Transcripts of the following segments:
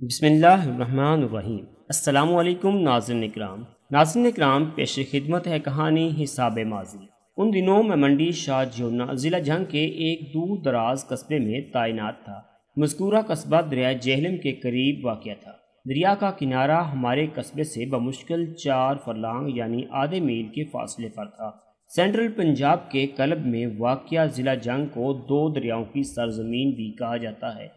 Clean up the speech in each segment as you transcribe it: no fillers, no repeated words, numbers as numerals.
بسم اللہ الرحمن الرحیم۔ السلام علیکم ناظرین اکرام پیش خدمت ہے کہانی حساب ماضی۔ ان دنوں میں منڈی شاہ جیونا ضلع جھنگ کے ایک دور دراز قصبے میں تعینات تھا۔ مذکورہ قصبہ دریائے جہلم کے قریب واقع تھا۔ دریا کا کنارہ ہمارے قصبے سے بمشکل 4 فرلانگ یعنی آدھے میل کے فاصلے پر تھا۔ سینٹرل پنجاب کے قلب میں واقع ضلع جھنگ کو 2 دریاؤں کی سرزمین بھی کہا جاتا ہے۔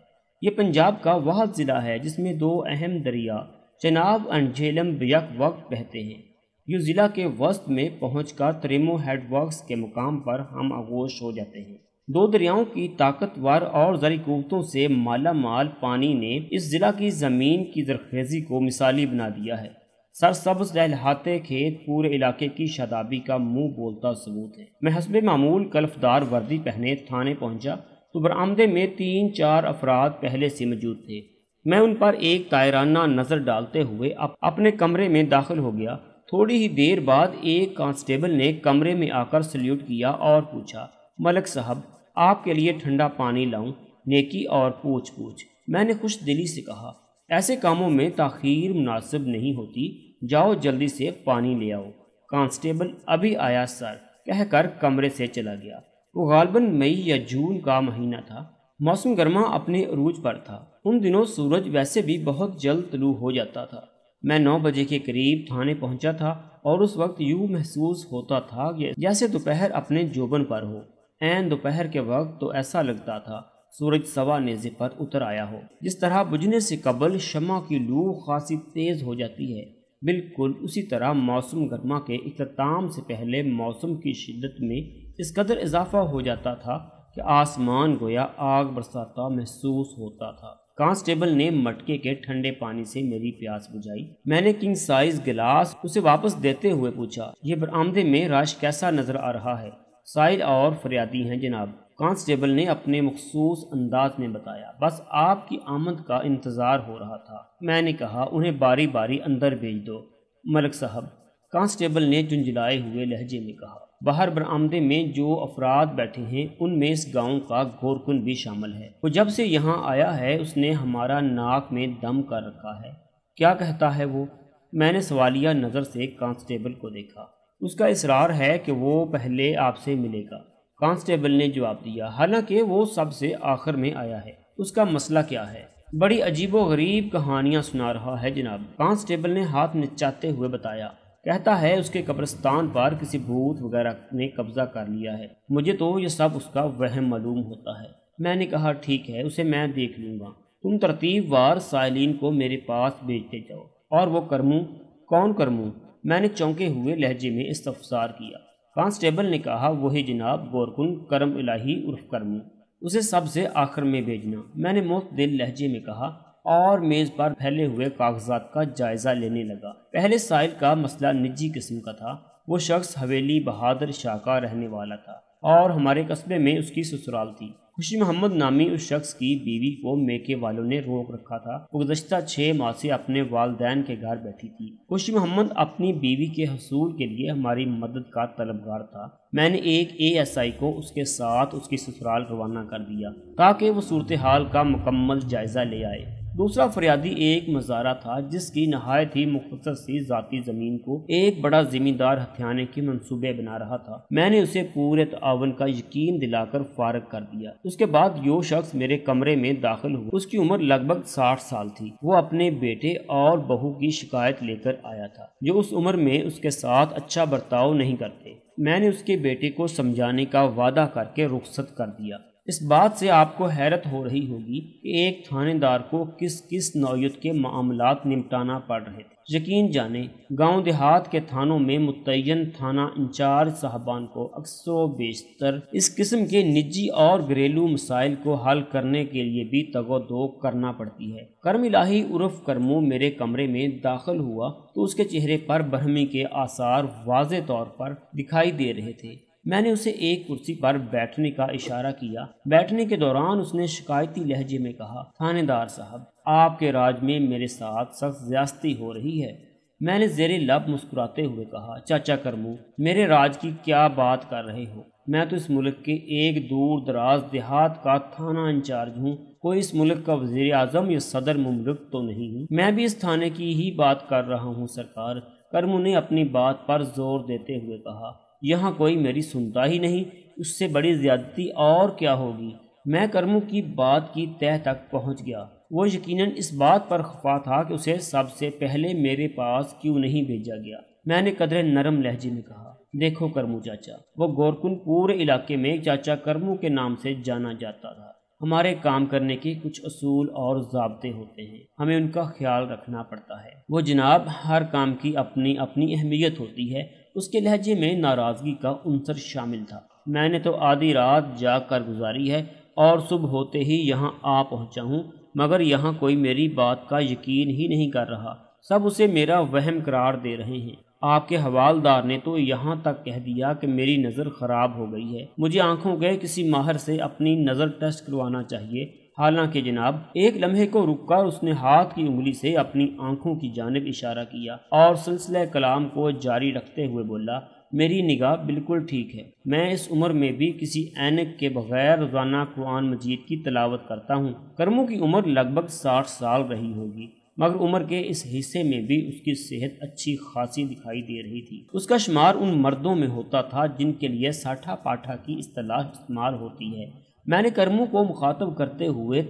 یہ پنجاب کا واحد ضلع ہے جس میں 2 اہم دریا چناب اور جہلم یک وقت بہتے ہیں۔ یہ ضلع کے وسط میں پہنچ کر تریمو ہیڈ ورکس کے مقام پر ہم آغوش ہو جاتے ہیں۔ 2 دریاؤں کی طاقتور اور زرعی قوتوں سے مالا مال پانی نے اس ضلع کی زمین کی زرخیزی کو مثالی بنا دیا ہے۔ سرسبز لہلہاتے کھیت پورے علاقے کی شادابی کا منہ بولتا ثبوت ہے۔ میں حسب معمول کلفدار وردی پہنے تھانے پہنچا تو برآمدے میں 3-4 افراد پہلے سے موجود تھے۔ میں ان پر ایک طائرانہ نظر ڈالتے ہوئے اپنے کمرے میں داخل ہو گیا۔ تھوڑی ہی دیر بعد ایک کانسٹیبل نے کمرے میں آ کر سلیوٹ کیا اور پوچھا، ملک صاحب آپ کے لیے ٹھنڈا پانی لاؤں؟ نیکی اور پوچھ۔ میں نے خوش دلی سے کہا، ایسے کاموں میں تاخیر مناسب نہیں ہوتی، جاؤ جلدی سے پانی لے آؤ۔ کانسٹیبل ابھی آیا سر کہہ کر کمرے سے چلا گیا۔ وہ غالباً مئی یا جون کا مہینہ تھا۔ موسم گرما اپنے عروج پر تھا۔ ان دنوں سورج ویسے بھی بہت جلد طلوع ہو جاتا تھا۔ میں 9 بجے کے قریب تھانے پہنچا تھا اور اس وقت یوں محسوس ہوتا تھا جیسے دوپہر اپنے جوبن پر ہو۔ عین دوپہر کے وقت تو ایسا لگتا تھا سورج سوا نیزے پر اتر آیا ہو۔ جس طرح بجھنے سے قبل شمع کی لو خاصی تیز ہو جاتی ہے، بالکل اسی طرح موسم گرما کے اختتام سے پہلے موسم کی شدت میں اس قدر اضافہ ہو جاتا تھا کہ آسمان گویا آگ برساتا محسوس ہوتا تھا۔ کانسٹیبل نے مٹکے کے ٹھنڈے پانی سے میری پیاس بجھائی۔ میں نے کنگ سائز گلاس اسے واپس دیتے ہوئے پوچھا، یہ برآمدے میں رش کیسا نظر آ رہا ہے؟ سائل اور فریادی ہیں جناب، کانسٹیبل نے اپنے مخصوص انداز میں بتایا۔ بس آپ کی آمد کا انتظار ہو رہا تھا۔ میں نے کہا، انہیں باری باری اندر بھیج دو ملک صاحب، کانسٹیبل نے جھنجھلائے ہوئے لہجے میں کہا۔ باہر برآمدے میں جو افراد بیٹھے ہیں ان میں اس گاؤں کا گورکن بھی شامل ہے۔ وہ جب سے یہاں آیا ہے اس نے ہمارا ناک میں دم کر رکھا ہے۔ کیا کہتا ہے وہ؟ میں نے سوالیہ نظر سے کانسٹیبل کو دیکھا۔ اس کا اصرار ہے کہ وہ پہلے آپ سے ملے گا، کانسٹیبل نے جواب دیا، حالانکہ وہ سب سے آخر میں آیا ہے۔ اس کا مسئلہ کیا ہے؟ بڑی عجیب و غریب کہانیاں سنا رہا ہے جناب، کانسٹیبل نے ہاتھ نچاتے ہوئے بتایا۔ کہتا ہے اس کے قبرستان پر کسی بھوت وغیرہ نے قبضہ کر لیا ہے۔ مجھے تو یہ سب اس کا وہم معلوم ہوتا ہے۔ میں نے کہا، ٹھیک ہے، اسے میں دیکھ لوں گا، تم ترتیب وار سائلین کو میرے پاس بھیجتے جاؤ۔ اور وہ کرموں؟ کون کرموں؟ میں نے چونکے ہوئے لہجے میں استفسار کیا۔ کانسٹیبل نے کہا، وہی جناب، گورکن کرم الہی عرف کرموں، اسے سب سے آخر میں بھیجنا۔ میں نے معتدل لہجے میں کہا اور میز پر پھیلے ہوئے کاغذات کا جائزہ لینے لگا۔ پہلے سائل کا مسئلہ نجی قسم کا تھا۔ وہ شخص حویلی بہادر شاہ کا رہنے والا تھا اور ہمارے قصبے میں اس کی سسرال تھی۔ خوشی محمد نامی اس شخص کی بیوی کو میکے والوں نے روک رکھا تھا۔ وہ گزشتہ 6 ماہ سے اپنے والدین کے گھر بیٹھی تھی۔ خوشی محمد اپنی بیوی کے حصول کے لیے ہماری مدد کا طلبگار تھا۔ میں نے ایک ASI کو اس کے ساتھ اس کی سسرال روانہ کر دیا تاکہ وہ صورتحال کا مکمل جائزہ لے آئے۔ دوسرا فریادی ایک مزارع تھا جس کی نہایت ہی مختصر سی ذاتی زمین کو ایک بڑا زمیندار ہتھیانے کے منصوبے بنا رہا تھا۔ میں نے اسے پورے تعاون کا یقین دلا کر فارغ کر دیا۔ اس کے بعد جو شخص میرے کمرے میں داخل ہوا اس کی عمر لگ بھگ 60 سال تھی۔ وہ اپنے بیٹے اور بہو کی شکایت لے کر آیا تھا جو اس عمر میں اس کے ساتھ اچھا برتاؤ نہیں کرتے۔ میں نے اس کے بیٹے کو سمجھانے کا وعدہ کر کے رخصت کر دیا۔ اس بات سے آپ کو حیرت ہو رہی ہوگی کہ ایک تھانے دار کو کس نوعیت کے معاملات نمٹانا پڑ رہے تھے۔ یقین جانیں، گاؤں دیہات کے تھانوں میں متعین تھانہ انچارج صاحبان کو اکثر و بیشتر اس قسم کے نجی اور گھریلو مسائل کو حل کرنے کے لیے بھی تگ و دو کرنا پڑتی ہے۔ کرم الہی عرف کرموں میرے کمرے میں داخل ہوا تو اس کے چہرے پر برہمی کے آثار واضح طور پر دکھائی دے رہے تھے۔ میں نے اسے ایک کرسی پر بیٹھنے کا اشارہ کیا۔ بیٹھنے کے دوران اس نے شکایتی لہجے میں کہا، تھانے دار صاحب، آپ کے راج میں میرے ساتھ سخت زیادتی ہو رہی ہے۔ میں نے زیر لب مسکراتے ہوئے کہا، چاچا کرموں، میرے راج کی کیا بات کر رہے ہو؟ میں تو اس ملک کے ایک دور دراز دیہات کا تھانہ انچارج ہوں، کوئی اس ملک کا وزیر اعظم یا صدر مملک تو نہیں ہوں۔ میں بھی اس تھانے کی ہی بات کر رہا ہوں سرکار، کرمو نے اپنی بات پر زور دیتے ہوئے کہا۔ یہاں کوئی میری سنتا ہی نہیں، اس سے بڑی زیادتی اور کیا ہوگی؟ میں کرمو کی بات کی تہہ تک پہنچ گیا۔ وہ یقیناً اس بات پر خفا تھا کہ اسے سب سے پہلے میرے پاس کیوں نہیں بھیجا گیا۔ میں نے قدرے نرم لہجے میں کہا، دیکھو کرمو چاچا، وہ گورکن پورے علاقے میں چاچا کرمو کے نام سے جانا جاتا تھا۔ ہمارے کام کرنے کے کچھ اصول اور ضابطے ہوتے ہیں، ہمیں ان کا خیال رکھنا پڑتا ہے۔ وہ جناب، ہر کام کی اپنی اپنی اہمیت ہوتی ہے۔ اس کے لہجے میں ناراضگی کا عنصر شامل تھا۔ میں نے تو آدھی رات جاگ کر گزاری ہے اور صبح ہوتے ہی یہاں آ پہنچا ہوں، مگر یہاں کوئی میری بات کا یقین ہی نہیں کر رہا، سب اسے میرا وہم قرار دے رہے ہیں۔ آپ کے حوالدار نے تو یہاں تک کہہ دیا کہ میری نظر خراب ہو گئی ہے، مجھے آنکھوں کے کسی ماہر سے اپنی نظر ٹیسٹ کروانا چاہیے۔ حالانکہ جناب، ایک لمحے کو رک کر اس نے ہاتھ کی انگلی سے اپنی آنکھوں کی جانب اشارہ کیا اور سلسلہ کلام کو جاری رکھتے ہوئے بولا، میری نگاہ بالکل ٹھیک ہے، میں اس عمر میں بھی کسی اینک کے بغیر روزانہ قرآن مجید کی تلاوت کرتا ہوں۔ کرمو کی عمر لگ بھگ 60 سال رہی ہوگی، مگر عمر کے اس حصے میں بھی اس کی صحت اچھی خاصی دکھائی دے رہی تھی۔ اس کا شمار ان مردوں میں ہوتا تھا جن کے لیے ساٹھا پاٹھا کی اصطلاح استعمال ہوتی ہے۔ میں نے کرمو کو مخاطب کرتے ہوئے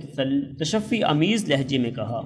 تشفی آمیز لہجے میں کہا،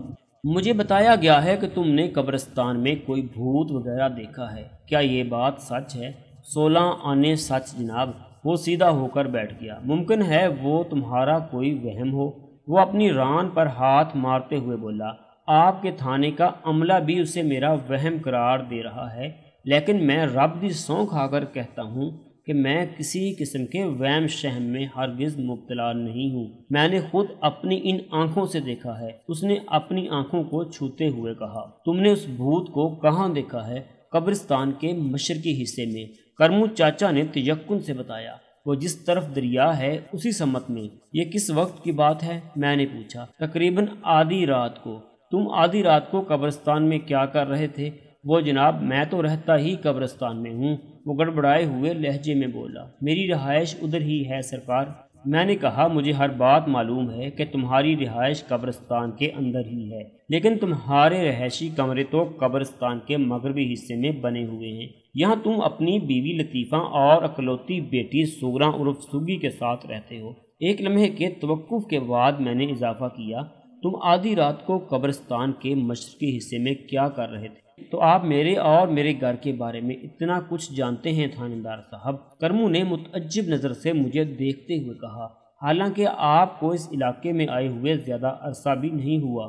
مجھے بتایا گیا ہے کہ تم نے قبرستان میں کوئی بھوت وغیرہ دیکھا ہے، کیا یہ بات سچ ہے؟ 16 آنے سچ جناب۔ وہ سیدھا ہو کر بیٹھ گیا۔ ممکن ہے وہ تمہارا کوئی وہم ہو؟ وہ اپنی ران پر ہاتھ مارتے ہوئے بولا، آپ کے تھانے کا عملہ بھی اسے میرا وہم قرار دے رہا ہے، لیکن میں رب دی سونہ کھا کر کہتا ہوں کہ میں کسی قسم کے وہم شہم میں ہرگز مبتلا نہیں ہوں۔ میں نے خود اپنی ان آنکھوں سے دیکھا ہے۔ اس نے اپنی آنکھوں کو چھوتے ہوئے کہا، تم نے اس بھوت کو کہاں دیکھا ہے؟ قبرستان کے مشرقی حصے میں، کرمو چاچا نے تیقن سے بتایا۔ وہ جس طرف دریا ہے اسی سمت میں۔ یہ کس وقت کی بات ہے؟ میں نے پوچھا۔ تقریباً آدھی رات کو۔ تم آدھی رات کو قبرستان میں کیا کر رہے تھے؟ وہ جناب، میں تو رہتا ہی قبرستان میں ہوں، وہ گڑبڑائے ہوئے لہجے میں بولا، میری رہائش ادھر ہی ہے سرکار۔ میں نے کہا، مجھے ہر بات معلوم ہے کہ تمہاری رہائش قبرستان کے اندر ہی ہے، لیکن تمہارے رہائشی کمرے تو قبرستان کے مغربی حصے میں بنے ہوئے ہیں۔ یہاں تم اپنی بیوی لطیفہ اور اکلوتی بیٹی سغرا عرف سگی کے ساتھ رہتے ہو۔ ایک لمحے کے توقف کے بعد میں نے اضافہ کیا، تم آدھی رات کو قبرستان کے مشرقی حصے میں کیا کر رہے تھے؟ تو آپ میرے اور میرے گھر کے بارے میں اتنا کچھ جانتے ہیں تھانے دار صاحب؟ کرمو نے متعجب نظر سے مجھے دیکھتے ہوئے کہا، حالانکہ آپ کو اس علاقے میں آئے ہوئے زیادہ عرصہ بھی نہیں ہوا۔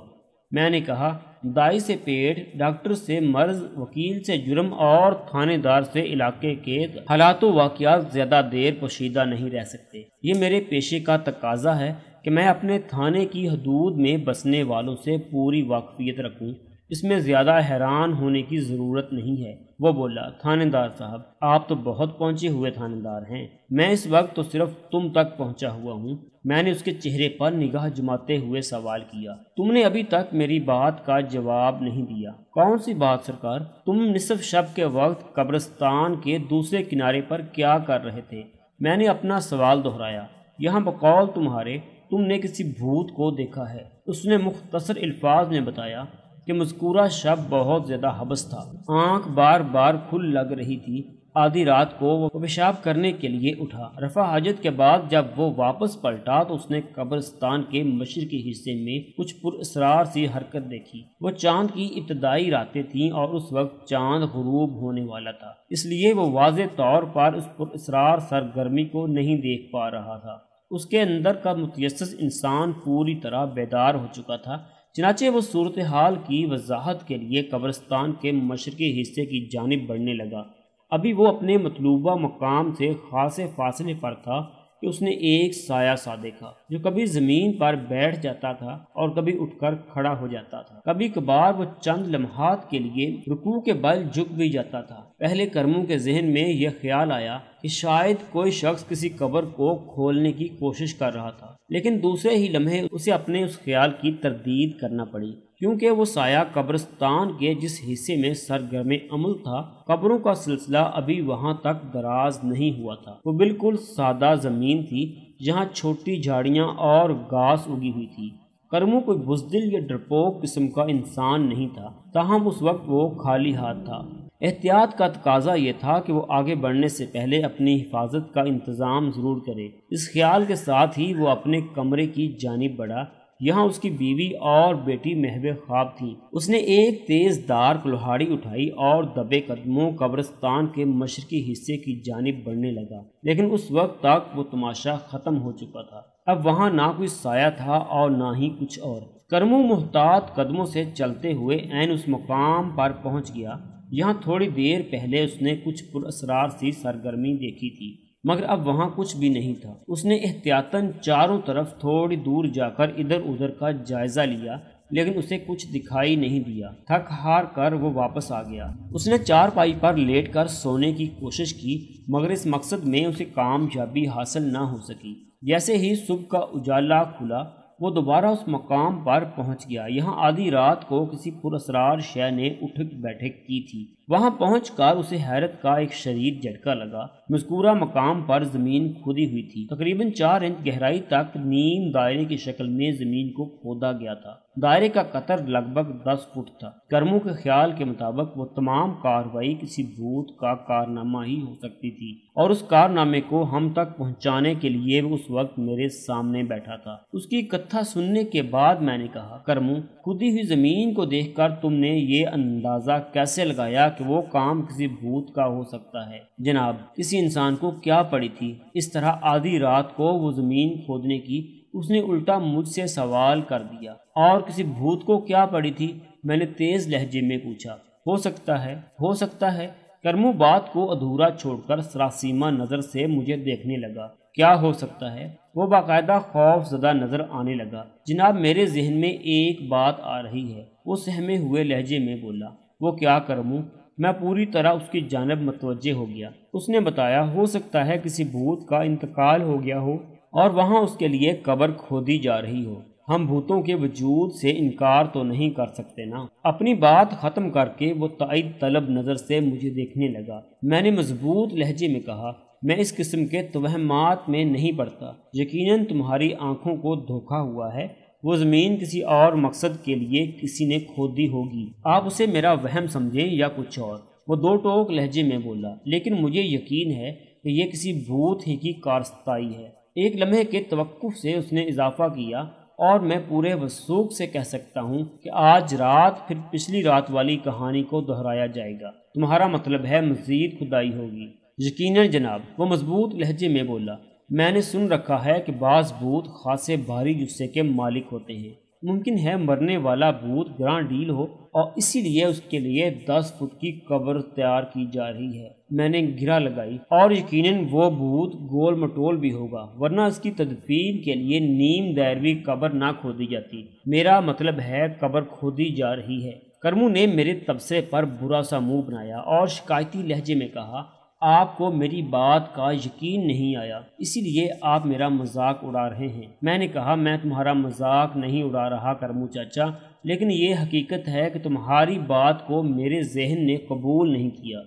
میں نے کہا، دائی سے پیٹ، ڈاکٹر سے مرض، وکیل سے جرم اور تھانے دار سے علاقے کے حالات و واقعات زیادہ دیر پوشیدہ نہیں رہ سکتے۔ یہ میرے پیشے کا تقاضا ہے کہ میں اپنے تھانے کی حدود میں بسنے والوں سے پوری واقفیت رکھوں، اس میں زیادہ حیران ہونے کی ضرورت نہیں ہے۔ وہ بولا، تھانے دار صاحب، آپ تو بہت پہنچے ہوئے تھانے دار ہیں، میں اس وقت تو صرف تم تک پہنچا ہوا ہوں۔ میں نے اس کے چہرے پر نگاہ جماتے ہوئے سوال کیا، تم نے ابھی تک میری بات کا جواب نہیں دیا۔ کون سی بات سرکار؟ تم نصف شب کے وقت قبرستان کے دوسرے کنارے پر کیا کر رہے تھے؟ میں نے اپنا سوال دہرایا۔ یہاں بقول تمہارے، تم نے کسی بھوت کو دیکھا ہے؟ اس نے مختصر الفاظ میں بتایا کہ مذکورہ شب بہت زیادہ حبس تھا، آنکھ بار بار کھل لگ رہی تھی۔ آدھی رات کو وہ پیشاب کرنے کے لیے اٹھا۔ رفع حاجت کے بعد جب وہ واپس پلٹا تو اس نے قبرستان کے مشرقی حصے میں کچھ پر اسرار سی حرکت دیکھی۔ وہ چاند کی ابتدائی راتیں تھیں اور اس وقت چاند غروب ہونے والا تھا، اس لیے وہ واضح طور پر اس پر اسرار سرگرمی کو نہیں دیکھ پا رہا تھا۔ اس کے اندر کا متجسس انسان پوری طرح بیدار ہو چکا تھا، چنانچہ وہ صورتحال کی وضاحت کے لیے قبرستان کے مشرقی حصے کی جانب بڑھنے لگا۔ ابھی وہ اپنے مطلوبہ مقام سے خاصے فاصلے پر تھا کہ اس نے ایک سایہ سا دیکھا، جو کبھی زمین پر بیٹھ جاتا تھا اور کبھی اٹھ کر کھڑا ہو جاتا تھا۔ کبھی کبھار وہ چند لمحات کے لیے رکوع کے بل جھک بھی جاتا تھا۔ پہلے کرمو کے ذہن میں یہ خیال آیا کہ شاید کوئی شخص کسی قبر کو کھولنے کی کوشش کر رہا تھا، لیکن دوسرے ہی لمحے اسے اپنے اس خیال کی تردید کرنا پڑی، کیونکہ وہ سایہ قبرستان کے جس حصے میں سرگرم عمل تھا، قبروں کا سلسلہ ابھی وہاں تک دراز نہیں ہوا تھا۔ وہ بالکل سادہ زمین تھی جہاں چھوٹی جھاڑیاں اور گھاس اگی ہوئی تھی۔ کرمو کوئی بزدل یا ڈرپوک قسم کا انسان نہیں تھا، تاہم اس وقت وہ خالی ہاتھ تھا۔ احتیاط کا تقاضا یہ تھا کہ وہ آگے بڑھنے سے پہلے اپنی حفاظت کا انتظام ضرور کرے۔ اس خیال کے ساتھ ہی وہ اپنے کمرے کی جانب بڑھا۔ یہاں اس کی بیوی اور بیٹی محو خواب تھیں۔ اس نے ایک تیز دار کلہاڑی اٹھائی اور دبے قدموں قبرستان کے مشرقی حصے کی جانب بڑھنے لگا، لیکن اس وقت تک وہ تماشا ختم ہو چکا تھا۔ اب وہاں نہ کوئی سایہ تھا اور نہ ہی کچھ اور۔ کرمو محتاط قدموں سے چلتے ہوئے عین اس مقام پر پہنچ گیا یہاں تھوڑی دیر پہلے اس نے کچھ پراسرار سی سرگرمی دیکھی تھی، مگر اب وہاں کچھ بھی نہیں تھا۔ اس نے احتیاطاً چاروں طرف تھوڑی دور جا کر ادھر ادھر کا جائزہ لیا، لیکن اسے کچھ دکھائی نہیں دیا۔ تھک ہار کر وہ واپس آ گیا۔ اس نے چارپائی پر لیٹ کر سونے کی کوشش کی، مگر اس مقصد میں اسے کامیابی حاصل نہ ہو سکی۔ جیسے ہی صبح کا اجالا کھلا، وہ دوبارہ اس مقام پر پہنچ گیا یہاں آدھی رات کو کسی پراسرار شے نے اٹھک بیٹھک کی تھی۔ وہاں پہنچ کر اسے حیرت کا ایک شدید جھٹکا لگا۔ مذکورہ مقام پر زمین کھودی ہوئی تھی، تقریباً 4 انچ گہرائی تک نیم دائرے کی شکل میں زمین کو کھودا گیا تھا۔ دائرے کا قطر لگ بھگ 10 فٹ تھا۔ کرمو کے خیال کے مطابق وہ تمام کارروائی کسی بھوت کا کارنامہ ہی ہو سکتی تھی، اور اس کارنامے کو ہم تک پہنچانے کے لیے وہ اس وقت میرے سامنے بیٹھا تھا۔ اس کی کتھا سننے کے بعد میں نے کہا، کرمو، کھودی ہوئی زمین کو دیکھ کر تم نے یہ اندازہ کیسے لگایا کہ وہ کام کسی بھوت کا ہو سکتا ہے؟ جناب، کسی انسان کو کیا پڑی تھی اس طرح آدھی رات کو وہ زمین کھودنے کی؟ اس نے الٹا مجھ سے سوال کر دیا۔ اور کسی بھوت کو کیا پڑی تھی؟ میں نے تیز لہجے میں پوچھا۔ ہو سکتا ہے۔ کرمو بات کو ادھورا چھوڑ کر سراسیمہ نظر سے مجھے دیکھنے لگا۔ کیا ہو سکتا ہے؟ وہ باقاعدہ خوف زدہ نظر آنے لگا۔ جناب، میرے ذہن میں ایک بات آ رہی ہے، وہ سہمے ہوئے لہجے میں بولا۔ وہ کیا کرمو؟ میں پوری طرح اس کی جانب متوجہ ہو گیا۔ اس نے بتایا، ہو سکتا ہے کسی بھوت کا انتقال ہو گیا ہو اور وہاں اس کے لیے قبر کھودی جا رہی ہو۔ ہم بھوتوں کے وجود سے انکار تو نہیں کر سکتے نا۔ اپنی بات ختم کر کے وہ تائید طلب نظر سے مجھے دیکھنے لگا۔ میں نے مضبوط لہجے میں کہا، میں اس قسم کے توہمات میں نہیں پڑتا۔ یقیناً تمہاری آنکھوں کو دھوکا ہوا ہے۔ وہ زمین کسی اور مقصد کے لیے کسی نے کھودی ہوگی۔ آپ اسے میرا وہم سمجھیں یا کچھ اور۔ وہ 2 ٹوک لہجے میں بولا، لیکن مجھے یقین ہے کہ یہ کسی بھوت ہی کی کارستائی ہے۔ ایک لمحے کے توقف سے اس نے اضافہ کیا، اور میں پورے وثوق سے کہہ سکتا ہوں کہ آج رات پھر پچھلی رات والی کہانی کو دہرایا جائے گا۔ تمہارا مطلب ہے مزید کھدائی ہوگی؟ یقیناً جناب، وہ مضبوط لہجے میں بولا۔ میں نے سن رکھا ہے کہ بعض بھوت خاصے بھاری جثے کے مالک ہوتے ہیں۔ ممکن ہے مرنے والا بھوت گراں ڈیل ہو اور اسی لیے اس کے لیے 10 فٹ کی قبر تیار کی جا رہی ہے۔ میں نے گرہ لگائی، اور یقیناً وہ بھوت گول مٹول بھی ہوگا، ورنہ اس کی تدفین کے لیے نیم دائروی قبر نہ کھودی جاتی۔ میرا مطلب ہے قبر کھودی جا رہی ہے۔ کرمو نے میرے تبصرے پر برا سا منہ بنایا اور شکایتی لہجے میں کہا، آپ کو میری بات کا یقین نہیں آیا، اسی لیے آپ میرا مذاق اڑا رہے ہیں۔ میں نے کہا، میں تمہارا مذاق نہیں اڑا رہا کرمو چاچا، لیکن یہ حقیقت ہے کہ تمہاری بات کو میرے ذہن نے قبول نہیں کیا۔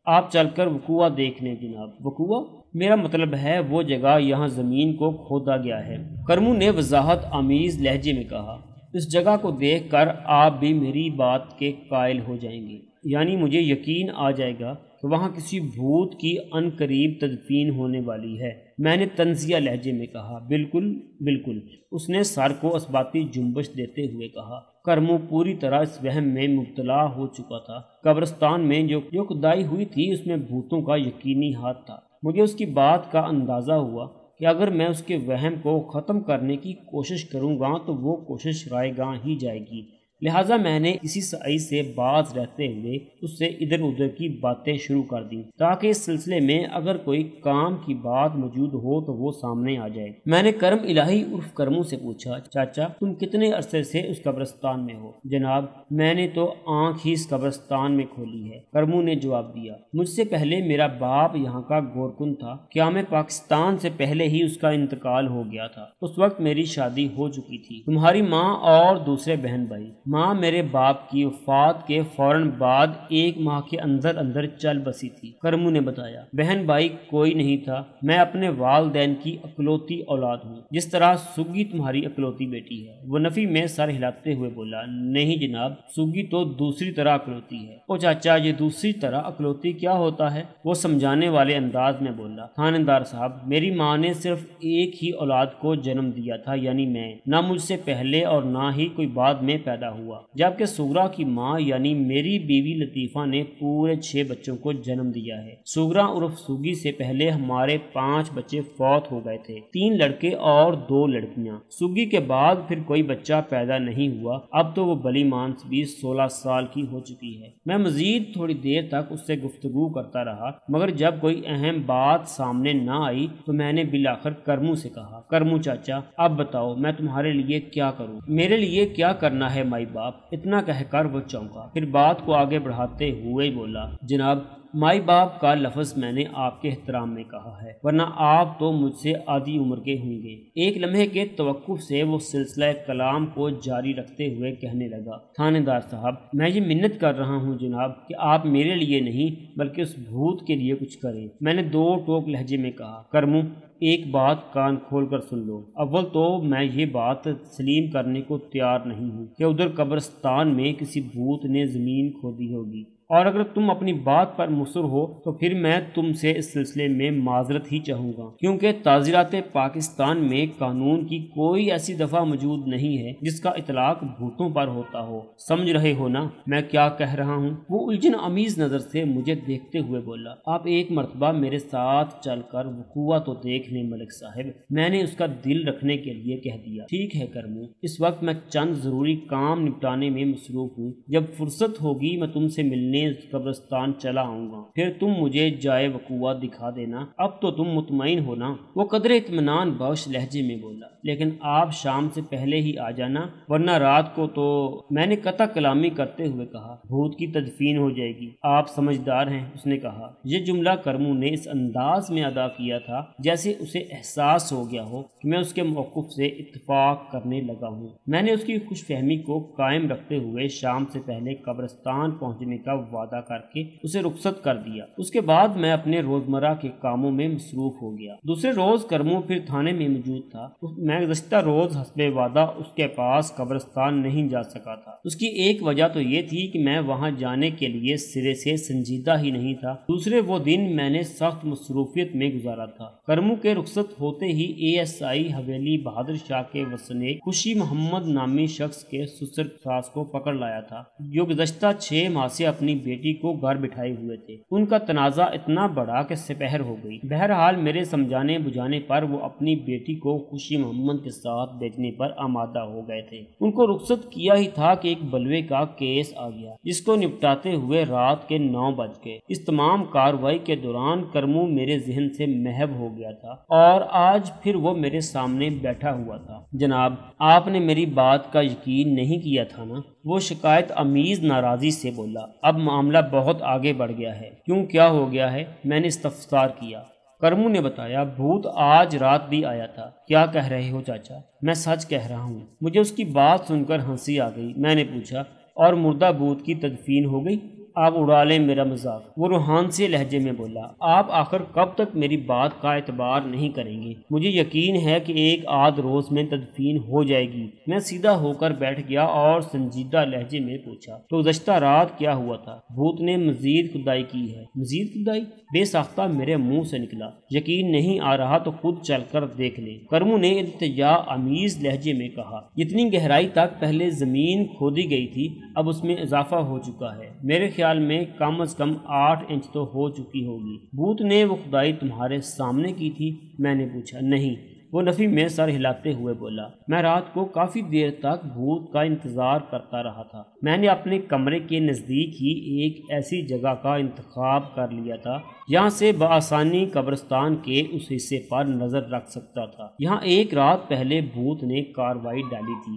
آپ چل کر وقوع دیکھ لیں جناب۔ وقوع؟ میرا مطلب ہے وہ جگہ یہاں زمین کو کھودا گیا ہے۔ کرمو نے وضاحت آمیز لہجے میں کہا، اس جگہ کو دیکھ کر آپ بھی میری بات کے قائل ہو جائیں گے، یعنی مجھے یقین آ جائے گا کہ وہاں کسی بھوت کی عن قریب تدفین ہونے والی ہے۔ میں نے طنزیہ لہجے میں کہا، بالکل بالکل۔ اس نے سر کو اثباتی جنبش دیتے ہوئے کہا۔ کرمو پوری طرح اس وہم میں مبتلا ہو چکا تھا۔ قبرستان میں جو کھدائی ہوئی تھی اس میں بھوتوں کا یقینی ہاتھ تھا۔ مجھے اس کی بات کا اندازہ ہوا کہ اگر میں اس کے وہم کو ختم کرنے کی کوشش کروں گا تو وہ کوشش رائے گاں ہی جائے گی۔ لہٰذا میں نے کسی سعی سے باز رہتے ہوئے اس سے ادھر ادھر کی باتیں شروع کر دیں تاکہ اس سلسلے میں اگر کوئی کام کی بات موجود ہو تو وہ سامنے آ جائے۔ میں نے کرم الہی عرف کرمو سے پوچھا، چاچا تم کتنے عرصے سے اس قبرستان میں ہو؟ جناب، میں نے تو آنکھ ہی اس قبرستان میں کھولی ہے، کرمو نے جواب دیا۔ مجھ سے پہلے میرا باپ یہاں کا گورکن تھا۔ قیام پاکستان سے پہلے ہی اس کا انتقال ہو گیا تھا۔ اس وقت میری شادی ہو چکی تھی۔ تمہاری ماں اور دوسرے بہن بھائی؟ ماں میرے باپ کی وفات کے فوراً بعد 1 ماہ کے اندر اندر چل بسی تھی، کرمو نے بتایا۔ بہن بھائی کوئی نہیں تھا، میں اپنے والدین کی اکلوتی اولاد ہوں، جس طرح سگی تمہاری اکلوتی بیٹی ہے۔ وہ نفی میں سر ہلاتے ہوئے بولا، نہیں جناب، سگی تو دوسری طرح اکلوتی ہے۔ او چاچا، یہ دوسری طرح اکلوتی کیا ہوتا ہے؟ وہ سمجھانے والے انداز میں بولا، تھانے صاحب، میری ماں نے صرف ایک ہی اولاد کو جنم دیا تھا، یعنی میں، نہ مجھ سے پہلے اور نہ ہی کوئی بعد میں پیدا ہوا، جبکہ سغرا کی ماں یعنی میری بیوی لطیفہ نے پورے 6 بچوں کو جنم دیا ہے۔ سغرا عرف سوگی سے پہلے ہمارے 5 بچے فوت ہو گئے تھے، 3 لڑکے اور 2 لڑکیاں۔ سوگی کے بعد پھر کوئی بچہ پیدا نہیں ہوا۔ اب تو وہ بلی مانس بھی 16 سال کی ہو چکی ہے۔ میں مزید تھوڑی دیر تک اس سے گفتگو کرتا رہا، مگر جب کوئی اہم بات سامنے نہ آئی تو میں نے بالآخر کرمو سے کہا، کرمو چاچا، اب بتاؤ میں تمہارے لیے کیا کروں؟ میرے لیے کیا کرنا ہے مائی باپ؟ اتنا کہہ کر وہ چونکا، پھر بات کو آگے بڑھاتے ہوئے بولا، جناب، مائی باپ کا لفظ میں نے آپ کے احترام میں کہا ہے، ورنہ آپ تو مجھ سے آدھی عمر کے ہوں گے۔ ایک لمحے کے توقف سے وہ سلسلہ کلام کو جاری رکھتے ہوئے کہنے لگا، تھانے دار صاحب، میں یہ منت کر رہا ہوں جناب کہ آپ میرے لیے نہیں بلکہ اس بھوت کے لیے کچھ کریں۔ میں نے 2 ٹوک لہجے میں کہا، کرمو، ایک بات کان کھول کر سن لو۔ اول تو میں یہ بات تسلیم کرنے کو تیار نہیں ہوں کہ ادھر قبرستان میں کسی بھوت نے زمین کھودی ہوگی، اور اگر تم اپنی بات پر مصر ہو تو پھر میں تم سے اس سلسلے میں معذرت ہی چاہوں گا، کیونکہ تعزیرات پاکستان میں قانون کی کوئی ایسی دفعہ موجود نہیں ہے جس کا اطلاق بھوتوں پر ہوتا ہو۔ سمجھ رہے ہو نا میں کیا کہہ رہا ہوں؟ وہ الجھن امیز نظر سے مجھے دیکھتے ہوئے بولا، آپ ایک مرتبہ میرے ساتھ چل کر وقوع تو دیکھ لیں ملک صاحب۔ میں نے اس کا دل رکھنے کے لیے کہہ دیا، ٹھیک ہے کرمو، اس وقت میں چند ضروری کام نپٹانے میں مصروف ہوں، جب فرصت ہوگی میں تم سے ملنے قبرستان چلا آؤں گا، پھر تم مجھے جائے وقوع دکھا دینا۔ اب تو تم مطمئن ہو نا؟ وہ قدر اطمینان بخش لہجے میں بولا، لیکن آپ شام سے پہلے ہی آ جانا، ورنہ رات کو تو… میں نے قطع کلامی کرتے ہوئے کہا، بھوت کی تدفین ہو جائے گی، آپ سمجھدار ہیں، اس نے کہا۔ یہ جملہ کرمو نے اس انداز میں ادا کیا تھا جیسے اسے احساس ہو گیا ہو کہ میں اس کے موقف سے اتفاق کرنے لگا ہوں۔ میں نے اس کی خوش فہمی کو قائم رکھتے ہوئے شام سے پہلے قبرستان پہنچنے کا وعدہ کر کے اسے رخصت کر دیا۔ اس کے بعد میں اپنے روزمرہ کے کاموں میں مصروف ہو گیا۔ دوسرے روز کرمو پھر تھانے میں موجود تھا۔ میں گزشتہ روز حسب وعدہ اس کے پاس قبرستان نہیں جا سکا تھا۔ اس کی ایک وجہ تو یہ تھی کہ میں وہاں جانے کے لیے سرے سے سنجیدہ ہی نہیں تھا، دوسرے وہ دن میں نے سخت مصروفیت میں گزارا تھا۔ کرمو کے رخصت ہوتے ہی ASI حویلی بہادر شاہ کے وسنے خوشی محمد نامی شخص کے سسر ساس کو پکڑ لایا تھا، جو گزشتہ 6 ماہ سے اپنی بیٹی کو گھر بٹھائے ہوئے تھے۔ ان کا تنازع اتنا بڑا کہ سپہر ہو گئی۔ بہرحال میرے سمجھانے بجھانے پر وہ اپنی بیٹی کو خوشی محمد کے ساتھ بیچنے پر آمادہ ہو گئے تھے۔ ان کو رخصت کیا ہی تھا کہ ایک بلوے کا کیس آ گیا، جس کو نپٹاتے ہوئے رات کے 9 بج گئے۔ اس تمام کارروائی کے دوران کرمو میرے ذہن سے محو ہو گیا تھا، اور آج پھر وہ میرے سامنے بیٹھا ہوا تھا۔ جناب، آپ نے میری بات کا یقین نہیں کیا تھا نا؟ وہ شکایت امیز ناراضی سے بولا۔ اب معاملہ بہت آگے بڑھ گیا ہے۔ کیوں، کیا ہو گیا ہے؟ میں نے استفسار کیا۔ کرمو نے بتایا، بھوت آج رات بھی آیا تھا۔ کیا کہہ رہے ہو چاچا؟ میں سچ کہہ رہا ہوں۔ مجھے اس کی بات سن کر ہنسی آ گئی۔ میں نے پوچھا، اور مردہ بھوت کی تدفین ہو گئی؟ آپ اڑا لیں میرا مذاق۔ وہ روحان سے لہجے میں بولا، آپ آخر کب تک میری بات کا اعتبار نہیں کریں گے؟ مجھے یقین ہے کہ 1 آدھ روز میں تدفین ہو جائے گی۔ میں سیدھا ہو کر بیٹھ گیا اور سنجیدہ لہجے میں پوچھا، تو گزشتہ رات کیا ہوا تھا؟ بھوت نے مزید کھدائی کی ہے۔ مزید کھدائی؟ بے ساختہ میرے منہ سے نکلا۔ یقین نہیں آ رہا تو خود چل کر دیکھ لیں، کرمو نے التجا آمیز لہجے میں کہا۔ جتنی گہرائی تک پہلے زمین کھودی گئی تھی اب اس میں اضافہ ہو چکا ہے، میرے خیال میں کم از کم 8 انچ تو ہو چکی ہوگی۔ بھوت نے وہ کھدائی تمہارے سامنے کی تھی؟ میں نے پوچھا۔ نہیں، وہ نفی میں سر ہلاتے ہوئے بولا، میں رات کو کافی دیر تک بھوت کا انتظار کرتا رہا تھا۔ میں نے اپنے کمرے کے نزدیک ہی ایک ایسی جگہ کا انتخاب کر لیا تھا جہاں سے بآسانی قبرستان کے اس حصے پر نظر رکھ سکتا تھا۔ یہاں 1 رات پہلے بھوت نے کارروائی ڈالی تھی۔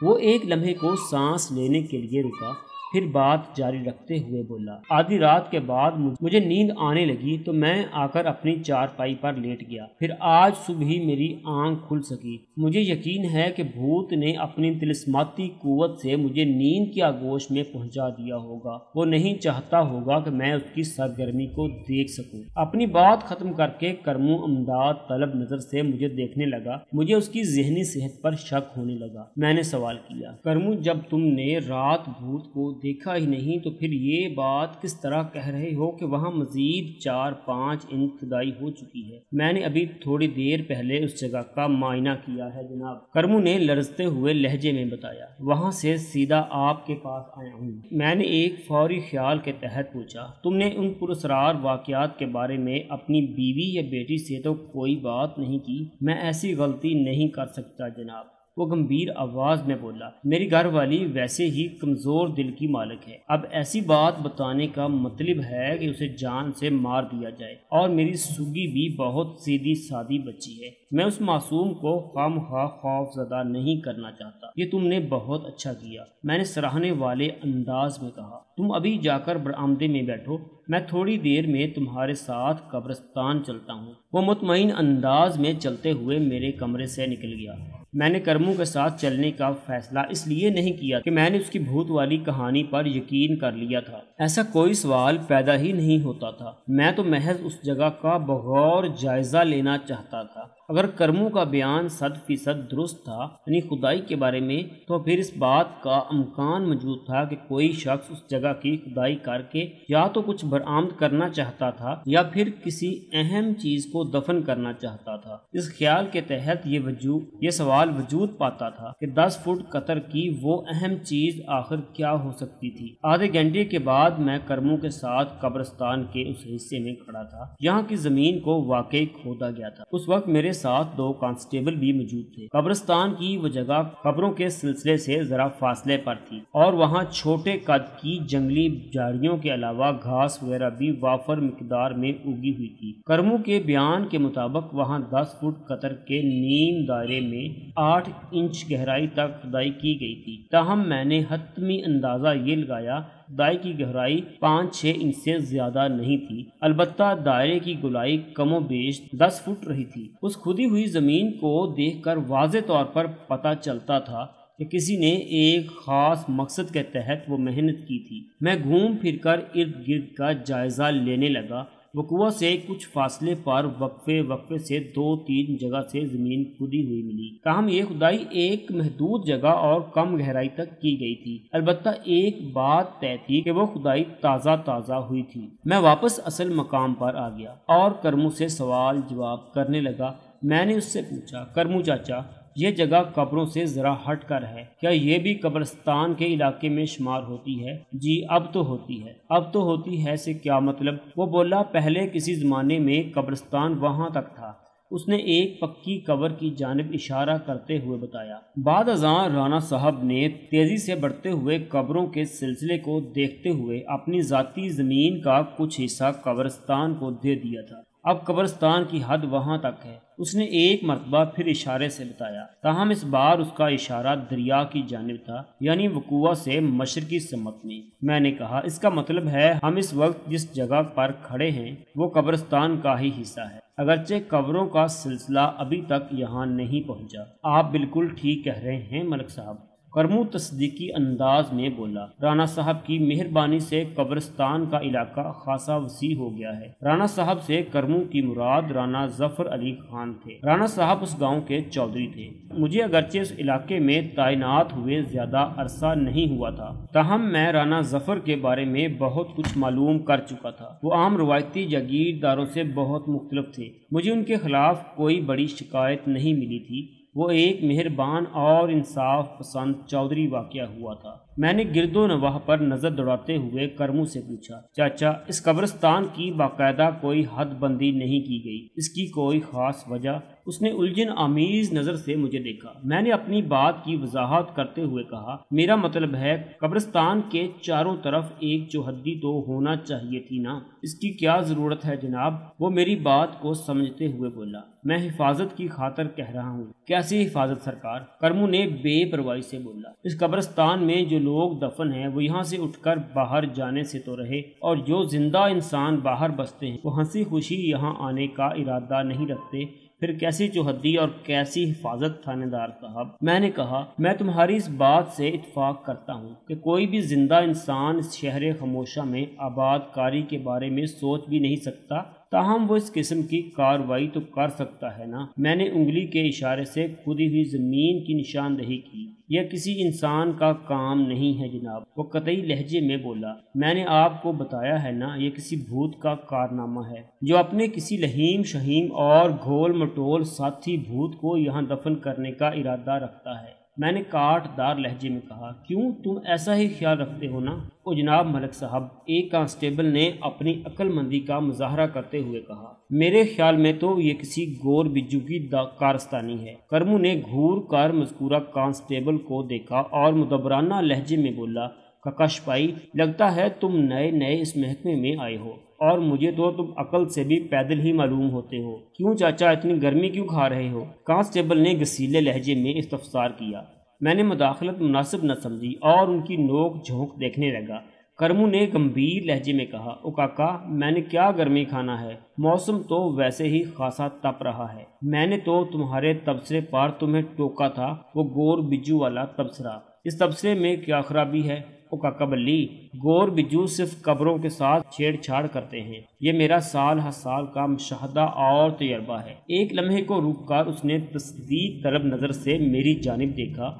وہ ایک لمحے کو سانس لینے کے لیے رکا، پھر بات جاری رکھتے ہوئے بولا، آدھی رات کے بعد مجھے نیند آنے لگی تو میں آ کر اپنی چارپائی پر لیٹ گیا۔ پھر آج صبح ہی میری آنکھ کھل سکی۔ مجھے یقین ہے کہ بھوت نے اپنی طلسماتی قوت سے مجھے نیند کی آغوش میں پہنچا دیا ہوگا۔ وہ نہیں چاہتا ہوگا کہ میں اس کی سرگرمی کو دیکھ سکوں۔ اپنی بات ختم کر کے کرمو امداد طلب نظر سے مجھے دیکھنے لگا۔ مجھے اس کی ذہنی صحت پر شک ہونے لگا۔ میں نے سوال کیا، کرمو جب تم نے رات بھوت کو دیکھا ہی نہیں تو پھر یہ بات کس طرح کہہ رہے ہو کہ وہاں مزید 4-5 انچ کھدائی ہو چکی ہے؟ میں نے ابھی تھوڑی دیر پہلے اس جگہ کا معائنہ کیا ہے جناب، کرمو نے لرزتے ہوئے لہجے میں بتایا۔ وہاں سے سیدھا آپ کے پاس آیا ہوں۔ میں نے ایک فوری خیال کے تحت پوچھا، تم نے ان پراسرار واقعات کے بارے میں اپنی بیوی یا بیٹی سے تو کوئی بات نہیں کی؟ میں ایسی غلطی نہیں کر سکتا جناب، وہ گمبھیر آواز میں بولا۔ میری گھر والی ویسے ہی کمزور دل کی مالک ہے، اب ایسی بات بتانے کا مطلب ہے کہ اسے جان سے مار دیا جائے، اور میری سگی بھی بہت سیدھی سادی بچی ہے۔ میں اس معصوم کو خواہ خوف زدہ نہیں کرنا چاہتا۔ یہ تم نے بہت اچھا کیا، میں نے سراہنے والے انداز میں کہا۔ تم ابھی جا کر برآمدے میں بیٹھو، میں تھوڑی دیر میں تمہارے ساتھ قبرستان چلتا ہوں۔ وہ مطمئن انداز میں چلتے ہوئے میرے کمرے سے نکل گیا۔ میں نے کرمو کے ساتھ چلنے کا فیصلہ اس لیے نہیں کیا کہ میں نے اس کی بھوت والی کہانی پر یقین کر لیا تھا، ایسا کوئی سوال پیدا ہی نہیں ہوتا تھا۔ میں تو محض اس جگہ کا بغور جائزہ لینا چاہتا تھا۔ اگر کرمو کا بیان 100% درست تھا، یعنی خدائی کے بارے میں، تو پھر اس بات کا امکان موجود تھا کہ کوئی شخص اس جگہ کی خدائی کر کے یا تو کچھ برآمد کرنا چاہتا تھا یا پھر کسی اہم چیز کو دفن کرنا چاہتا تھا۔ اس خیال کے تحت یہ سوال وجود پاتا تھا کہ 10 فٹ قطر کی وہ اہم چیز آخر کیا ہو سکتی تھی۔ آدھے گھنٹے کے بعد میں کرمو کے ساتھ قبرستان کے اس حصے میں کھڑا تھا جہاں کی زمین کو واقعی کھودا گیا تھا۔ اس وقت میرے ساتھ 2 کانسٹیبل بھی موجود تھے۔ قبرستان کی وہ جگہ قبروں کے سلسلے سے ذرا فاصلے پر تھی اور وہاں چھوٹے قد کی جنگلی جھاڑیوں کے علاوہ گھاس وغیرہ بھی وافر مقدار میں اگی ہوئی تھی۔ کرمو کے بیان کے مطابق وہاں 10 فٹ قطر کے نیم دائرے میں 8 انچ گہرائی تک کھدائی کی گئی تھی، تاہم میں نے حتمی اندازہ یہ لگایا دائرے کی گہرائی 5-6 انچ سے زیادہ نہیں تھی، البتہ دائرے کی گہرائی کم و بیش 10 فٹ رہی تھی۔ اس کھدی ہوئی زمین کو دیکھ کر واضح طور پر پتہ چلتا تھا کہ کسی نے ایک خاص مقصد کے تحت وہ محنت کی تھی۔ میں گھوم پھر کر ارد گرد کا جائزہ لینے لگا۔ وقوع سے کچھ فاصلے پر وقفے سے 2-3 جگہ سے زمین کھدی ہوئی ملی، تاہم یہ کھدائی ایک محدود جگہ اور کم گہرائی تک کی گئی تھی۔ البتہ ایک بات طے تھی کہ وہ کھدائی تازہ ہوئی تھی۔ میں واپس اصل مقام پر آ گیا اور کرمو سے سوال جواب کرنے لگا۔ میں نے اس سے پوچھا، کرمو چاچا، یہ جگہ قبروں سے ذرا ہٹ کر ہے، کیا یہ بھی قبرستان کے علاقے میں شمار ہوتی ہے؟ جی اب تو ہوتی ہے سے کیا مطلب؟ وہ بولا، پہلے کسی زمانے میں قبرستان وہاں تک تھا۔ اس نے ایک پکی قبر کی جانب اشارہ کرتے ہوئے بتایا۔ بعد ازاں رانا صاحب نے تیزی سے بڑھتے ہوئے قبروں کے سلسلے کو دیکھتے ہوئے اپنی ذاتی زمین کا کچھ حصہ قبرستان کو دے دیا تھا۔ اب قبرستان کی حد وہاں تک ہے، اس نے ایک مرتبہ پھر اشارے سے بتایا، تاہم اس بار اس کا اشارہ دریا کی جانب تھا، یعنی وقوع سے مشرقی سمت میں۔ میں نے کہا، اس کا مطلب ہے ہم اس وقت جس جگہ پر کھڑے ہیں وہ قبرستان کا ہی حصہ ہے، اگرچہ قبروں کا سلسلہ ابھی تک یہاں نہیں پہنچا۔ آپ بالکل ٹھیک کہہ رہے ہیں ملک صاحب، کرمو تصدیقی انداز میں بولا۔ رانا صاحب کی مہربانی سے قبرستان کا علاقہ خاصا وسیع ہو گیا ہے۔ رانا صاحب سے کرمو کی مراد رانا ظفر علی خان تھے۔ رانا صاحب اس گاؤں کے چودھری تھے۔ مجھے اگرچہ اس علاقے میں تعینات ہوئے زیادہ عرصہ نہیں ہوا تھا، تاہم میں رانا ظفر کے بارے میں بہت کچھ معلوم کر چکا تھا۔ وہ عام روایتی جاگیرداروں سے بہت مختلف تھے۔ مجھے ان کے خلاف کوئی بڑی شکایت نہیں ملی تھی۔ وہ ایک مہربان اور انصاف پسند چودھری واقع ہوا تھا۔ میں نے گرد و نواح پر نظر دوڑاتے ہوئے کرمو سے پوچھا، چاچا، اس قبرستان کی باقاعدہ کوئی حد بندی نہیں کی گئی، اس کی کوئی خاص وجہ؟ اس نے الجھن آمیز نظر سے مجھے دیکھا۔ میں نے اپنی بات کی وضاحت کرتے ہوئے کہا، میرا مطلب ہے قبرستان کے چاروں طرف ایک چوہدی تو ہونا چاہیے تھی نا؟ اس کی کیا ضرورت ہے جناب؟ وہ میری بات کو سمجھتے ہوئے بولا، میں حفاظت کی خاطر کہہ رہا ہوں۔ کیسی حفاظت سرکار؟ کرمو نے بے پرواہی سے بولا، اس قبرستان میں جو لوگ دفن ہیں وہ یہاں سے اٹھ کر باہر جانے سے تو رہے، اور جو زندہ انسان باہر بستے ہیں وہ ہنسی خوشی یہاں آنے کا ارادہ نہیں رکھتے، پھر کیسی چوہدی اور کیسی حفاظت تھانے دار صاحب۔ میں نے کہا میں تمہاری اس بات سے اتفاق کرتا ہوں کہ کوئی بھی زندہ انسان اس شہر خاموشہ میں آباد کاری کے بارے میں سوچ بھی نہیں سکتا، تاہم وہ اس قسم کی کارروائی تو کر سکتا ہے نا۔ میں نے انگلی کے اشارے سے کھدی ہوئی زمین کی نشاندہی کی۔ یہ کسی انسان کا کام نہیں ہے جناب، وہ قطعی لہجے میں بولا۔ میں نے آپ کو بتایا ہے نا، یہ کسی بھوت کا کارنامہ ہے جو اپنے کسی لہیم شہیم اور گھول مٹول ساتھی بھوت کو یہاں دفن کرنے کا ارادہ رکھتا ہے۔ میں نے کاٹ دار لہجے میں کہا، کیوں تم ایسا ہی خیال رکھتے ہو نا؟ او جناب ملک صاحب، ایک کانسٹیبل نے اپنی عقل مندی کا مظاہرہ کرتے ہوئے کہا، میرے خیال میں تو یہ کسی گور بجو کی کارستانی ہے۔ کرمو نے گھور کر مذکورہ کانسٹیبل کو دیکھا اور مدبرانہ لہجے میں بولا، ککش بھائی، لگتا ہے تم نئے اس محکمے میں آئے ہو، اور مجھے تو تم عقل سے بھی پیدل ہی معلوم ہوتے ہو۔ کیوں چاچا اتنی گرمی کیوں کھا رہے ہو؟ کانسٹیبل نے گسیلے لہجے میں استفسار کیا۔ میں نے مداخلت مناسب نہ سمجھی اور ان کی نوک جھونک دیکھنے لگا۔ کرمو نے گمبھیر لہجے میں کہا، او کاکا، میں نے کیا گرمی کھانا ہے، موسم تو ویسے ہی خاصا تپ رہا ہے۔ میں نے تو تمہارے تبصرے پر تمہیں ٹوکا تھا، وہ گور بجو والا تبصرہ، اس تبصرے میں کیا خرابی ہے؟ او کاکا بلی، گور بجو صرف قبروں کے ساتھ چھیڑ چھاڑ کرتے ہیں، یہ میرا سال ہر سال کا مشاہدہ اور تجربہ ہے۔ ایک لمحے کو رک کر اس نے تصدیق طلب نظر سے میری جانب دیکھا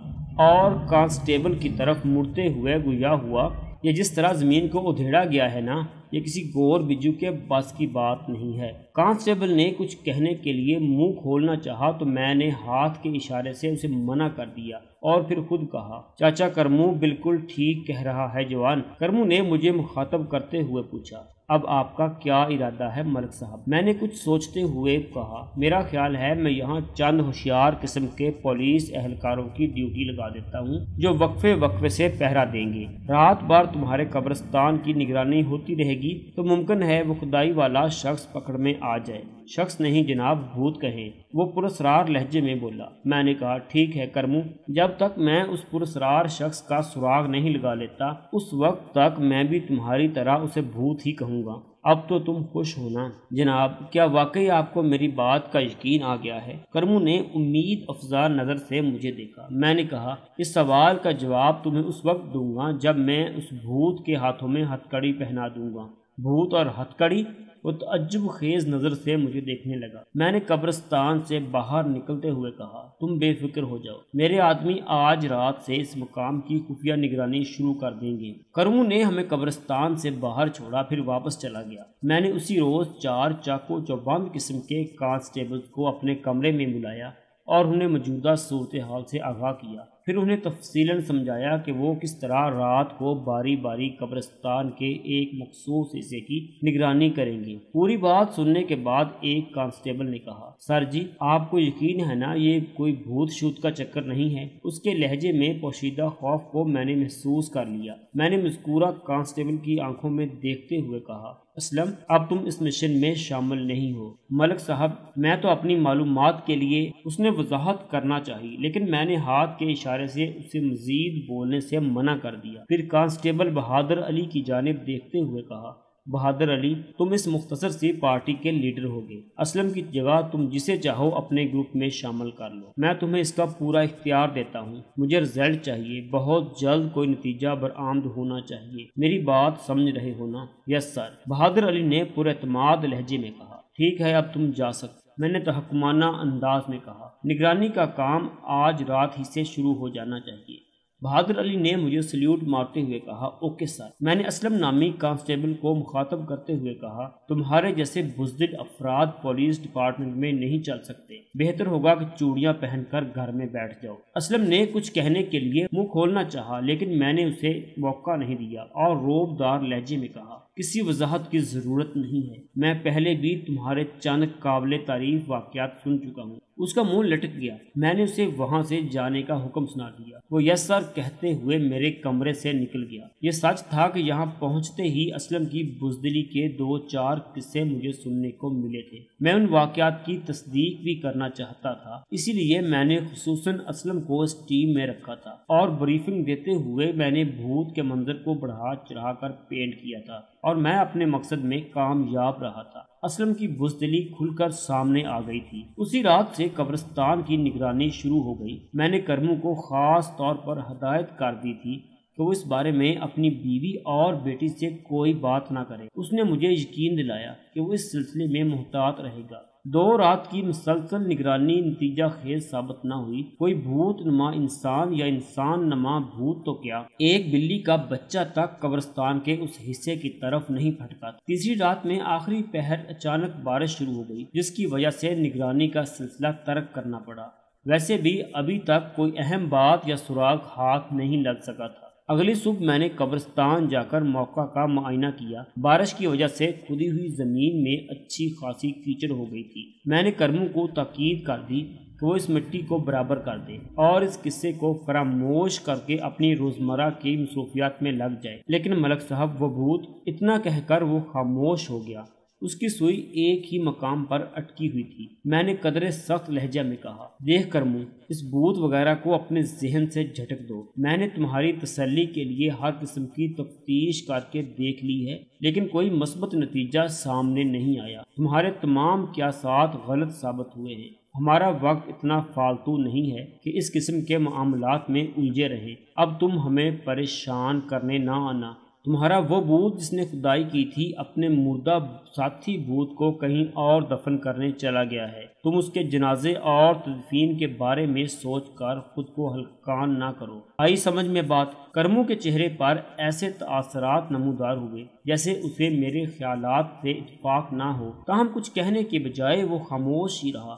اور کانسٹیبل کی طرف مڑتے ہوئے گویا ہوا، یہ جس طرح زمین کو ادھیڑا گیا ہے نا، یہ کسی گور بجو کے بس کی بات نہیں ہے۔ کانسٹیبل نے کچھ کہنے کے لیے منہ کھولنا چاہا تو میں نے ہاتھ کے اشارے سے اسے منع کر دیا اور پھر خود کہا، چاچا کرمو بالکل ٹھیک کہہ رہا ہے جوان۔ کرمو نے مجھے مخاطب کرتے ہوئے پوچھا، اب آپ کا کیا ارادہ ہے ملک صاحب؟ میں نے کچھ سوچتے ہوئے کہا، میرا خیال ہے میں یہاں چند ہوشیار قسم کے پولیس اہلکاروں کی ڈیوٹی لگا دیتا ہوں جو وقفے سے پہرا دیں گے، رات بھر تمہارے قبرستان کی نگرانی ہوتی رہے گی، تو ممکن ہے وہ خدائی والا شخص پکڑ میں آ جائے۔ شخص نہیں جناب، بھوت کہیں، وہ پراسرار لہجے میں بولا۔ میں نے کہا، ٹھیک ہے کرمو، جب تک میں اس پراسرار شخص کا سراغ نہیں لگا لیتا اس وقت تک میں بھی تمہاری طرح اسے بھوت ہی کہوں گا۔ اب تو تم خوش ہونا جناب، کیا واقعی آپ کو میری بات کا یقین آ گیا ہے؟ کرمو نے امید افزا نظر سے مجھے دیکھا۔ میں نے کہا، اس سوال کا جواب تمہیں اس وقت دوں گا جب میں اس بھوت کے ہاتھوں میں ہتھ کڑی پہنا دوں گا۔ بھوت اور ہتھ کڑی؟ وہ تعجب خیز نظر سے مجھے دیکھنے لگا۔ میں نے قبرستان سے باہر نکلتے ہوئے کہا، تم بے فکر ہو جاؤ، میرے آدمی آج رات سے اس مقام کی خفیہ نگرانی شروع کر دیں گے۔ کرمو نے ہمیں قبرستان سے باہر چھوڑا، پھر واپس چلا گیا۔ میں نے اسی روز 4 چاقو چوبند قسم کے کانسٹیبلز کو اپنے کمرے میں بلایا اور انہیں موجودہ صورتحال سے آگاہ کیا، پھر انہیں تفصیلاً سمجھایا کہ وہ کس طرح رات کو باری باری قبرستان کے ایک مخصوص حصے کی نگرانی کریں گے۔ پوری بات سننے کے بعد ایک کانسٹیبل نے کہا، سر جی، آپ کو یقین ہے نا یہ کوئی بھوت شوت کا چکر نہیں ہے؟ اس کے لہجے میں پوشیدہ خوف کو میں نے محسوس کر لیا۔ میں نے مذکورہ کانسٹیبل کی آنکھوں میں دیکھتے ہوئے کہا، اسلم، اب تم اس مشن میں شامل نہیں ہو۔ ملک صاحب، میں تو اپنی معلومات کے لیے، اس نے وضاحت کرنا چاہی، لیکن میں نے ہاتھ کے اشارے سے اسے مزید بولنے سے منع کر دیا۔ پھر کانسٹیبل بہادر علی کی جانب دیکھتے ہوئے کہا، بہادر علی، تم اس مختصر سی پارٹی کے لیڈر ہوگے، اسلم کی جگہ تم جسے چاہو اپنے گروپ میں شامل کر لو، میں تمہیں اس کا پورا اختیار دیتا ہوں۔ مجھے رزلٹ چاہیے، بہت جلد کوئی نتیجہ برآمد ہونا چاہیے، میری بات سمجھ رہے ہو نا؟ یس سر، بہادر علی نے پر اعتماد لہجے میں کہا۔ ٹھیک ہے، اب تم جا سکتے، میں نے تحکمانہ انداز میں کہا۔ نگرانی کا کام آج رات ہی سے شروع ہو جانا چاہیے۔ بہادر علی نے مجھے سلیوٹ مارتے ہوئے کہا، اوکے سر۔ میں نے اسلم نامی کانسٹیبل کو مخاطب کرتے ہوئے کہا، تمہارے جیسے بزدل افراد پولیس ڈپارٹمنٹ میں نہیں چل سکتے، بہتر ہوگا کہ چوڑیاں پہن کر گھر میں بیٹھ جاؤ۔ اسلم نے کچھ کہنے کے لیے منہ کھولنا چاہا، لیکن میں نے اسے موقع نہیں دیا اور روب دار لہجے میں کہا، کسی وضاحت کی ضرورت نہیں ہے، میں پہلے بھی تمہارے چند قابل تعریف واقعات سن چکا ہوں۔ اس کا منہ لٹک گیا۔ میں نے اسے وہاں سے جانے کا حکم سنا دیا۔ وہ یس سر کہتے ہوئے میرے کمرے سے نکل گیا۔ یہ سچ تھا کہ یہاں پہنچتے ہی اسلم کی بزدلی کے 2-4 قصے مجھے سننے کو ملے تھے۔ میں ان واقعات کی تصدیق بھی کرنا چاہتا تھا، اسی لیے میں نے خصوصاً اسلم کو اس ٹیم میں رکھا تھا اور بریفنگ دیتے ہوئے میں نے بھوت کے منظر کو بڑھا چڑھا کر پینٹ کیا تھا اور میں اپنے مقصد میں کامیاب رہا تھا۔ اسلم کی بزدلی کھل کر سامنے آ گئی تھی۔ اسی رات سے قبرستان کی نگرانی شروع ہو گئی۔ میں نے کرمو کو خاص طور پر ہدایت کر دی تھی کہ وہ اس بارے میں اپنی بیوی اور بیٹی سے کوئی بات نہ کرے۔ اس نے مجھے یقین دلایا کہ وہ اس سلسلے میں محتاط رہے گا۔ 2 رات کی مسلسل نگرانی نتیجہ خیز ثابت نہ ہوئی۔ کوئی بھوت نما انسان یا انسان نما بھوت تو کیا، ایک بلی کا بچہ تک قبرستان کے اس حصے کی طرف نہیں پھٹکا۔ تیسری رات میں آخری پہر اچانک بارش شروع ہو گئی، جس کی وجہ سے نگرانی کا سلسلہ ترک کرنا پڑا۔ ویسے بھی ابھی تک کوئی اہم بات یا سراغ ہاتھ نہیں لگ سکا تھا۔ اگلی صبح میں نے قبرستان جا کر موقع کا معائنہ کیا۔ بارش کی وجہ سے کھدی ہوئی زمین میں اچھی خاصی کیچڑ ہو گئی تھی۔ میں نے کرمو کو تاکید کر دی کہ وہ اس مٹی کو برابر کر دے اور اس قصے کو فراموش کر کے اپنی روزمرہ کی مصروفیات میں لگ جائے، لیکن ملک صاحب وہ بھوت، اتنا کہہ کر وہ خاموش ہو گیا۔ اس کی سوئی ایک ہی مقام پر اٹکی ہوئی تھی۔ میں نے قدرے سخت لہجہ میں کہا، دیکھ کرمو، اس بھوت وغیرہ کو اپنے ذہن سے جھٹک دو۔ میں نے تمہاری تسلی کے لیے ہر قسم کی تفتیش کر کے دیکھ لی ہے، لیکن کوئی مثبت نتیجہ سامنے نہیں آیا۔ تمہارے تمام قیاسات غلط ثابت ہوئے ہیں۔ ہمارا وقت اتنا فالتو نہیں ہے کہ اس قسم کے معاملات میں الجھے رہیں۔ اب تم ہمیں پریشان کرنے نہ آنا۔ تمہارا وہ بھوت جس نے خدائی کی تھی اپنے مردہ ساتھی بھوت کو کہیں اور دفن کرنے چلا گیا ہے۔ تم اس کے جنازے اور تدفین کے بارے میں سوچ کر خود کو ہلکان نہ کرو۔ آئی سمجھ میں بات؟ کرمو کے چہرے پر ایسے تاثرات نمودار ہوئے جیسے اسے میرے خیالات سے اتفاق نہ ہو، تاہم کچھ کہنے کے بجائے وہ خاموش ہی رہا۔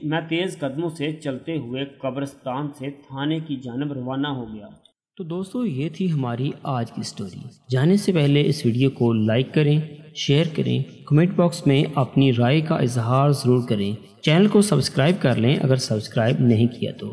میں تیز قدموں سے چلتے ہوئے قبرستان سے تھانے کی جانب روانہ ہو گیا۔ تو دوستو، یہ تھی ہماری آج کی سٹوری۔ جانے سے پہلے اس ویڈیو کو لائک کریں، شیئر کریں، کمنٹ باکس میں اپنی رائے کا اظہار ضرور کریں۔ چینل کو سبسکرائب کر لیں اگر سبسکرائب نہیں کیا تو۔